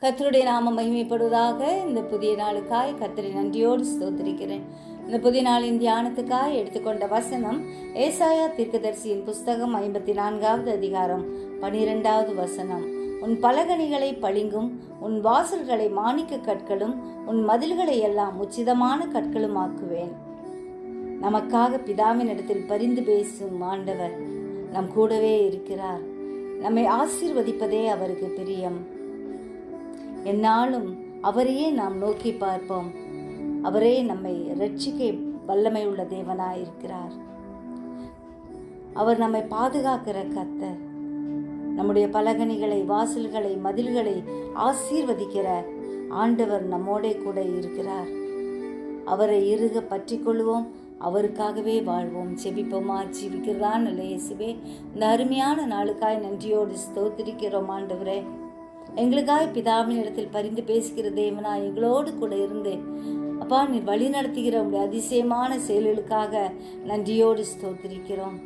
கர்த்தருடைய நாமம் மகிமைப்படுவதாக. இந்த புதிய நாளுக்காய் கர்த்தரை நன்றியோடு ஸ்தோத்திரிக்கிறேன். இந்த புதிய நாளின் தியானத்துக்காய் எடுத்துக்கொண்ட வசனம் ஏசாயா தீர்க்கதரிசியின் புஸ்தகம் 54வது அதிகாரம் 12வது வசனம். உன் பலகணிகளை பளிங்கும், உன் வாசல்களை மாணிக்க கற்களும், உன் மதில்களை எல்லாம் உச்சிதமான கற்களும் ஆக்குவேன். நமக்காக பிதாவின் இடத்தில் பரிந்து பேசும் ஆண்டவர் நம் கூடவே இருக்கிறார். நம்மை ஆசீர்வதிப்பதே அவருக்கு பிரியம். எந்நாளும் அவரையே நாம் நோக்கி பார்ப்போம். அவரே நம்மை இரட்சிக்க வல்லமை உள்ள தேவனாயிருக்கிறார். அவர் நம்மை பாதுகாக்கிற கர்த்தர். நம்முடைய பலகணிகளை, வாசல்களை, மதில்களை ஆசீர்வதிக்கிற ஆண்டவர் நம்மோட கூட இருக்கிறார். அவரை இறுக பற்றி கொள்வோம், அவருக்காகவே வாழ்வோம். செபிப்போமா? ஜீவிக்கிறதா நல்ல இயேசுவே, இந்த அருமையான நாளுக்காய் நன்றியோடு ஸ்தோத்திரிக்கிறோம். ஆண்டவரே, எங்களுக்காய் பிதாவின் இடத்தில் பரிந்து பேசுகிற தேவனா எங்களோடு கூட இருந்து அப்பா நீர் வழி நடத்துகிற உடைய அதிசயமான செயல்களுக்காக நன்றியோடு ஸ்தோத்திரிக்கிறோம்.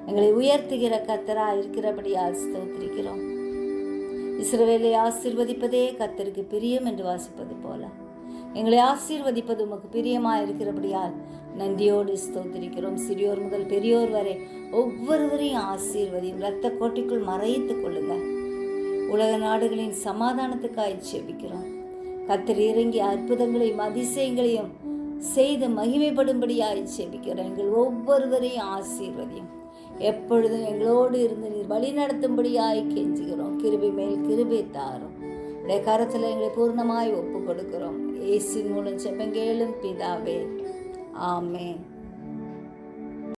எங்களை உயர்த்துகிற கர்த்தரா இருக்கிறபடியால் ஸ்தோத்திரிக்கிறோம். இஸ்ரவேலை ஆசீர்வதிப்பதே கர்த்தருக்கு பிரியம் என்று வாசிப்பது போல எங்களை ஆசீர்வதிப்பது உமக்கு பிரியமாக இருக்கிறபடியால் நன்றியோடு ஸ்தோத்திரிக்கிறோம். சிறியோர் முதல் பெரியோர் வரை ஒவ்வொருவரையும் ஆசீர்வதியும். இரத்த கோட்டைக்குள் மறைத்துக் கொள்ளுங்க. உலக நாடுகளின் சமாதானத்துக்காய் ஜெபிக்கிறோம். கர்த்தர் இறங்கி அற்புதங்களையும் அதிசயங்களையும் செய்து மகிமைப்படும்படியாய் ஜெபிக்கிறோம். எங்கள் ஒவ்வொருவரையும் ஆசீர்வதியும். எப்பொழுதும் எங்களோடு இருந்து நீர் வழி நடத்தும்படியாய் கெஞ்சுகிறோம். கிருபை மேல் கிருபை தாரும். உடைய கரத்தில் எங்களை பூர்ணமாய் ஒப்பு கொடுக்கிறோம். இயேசுவின் மூலம் ஜெபங்கேளும் பிதாவே, ஆமென்.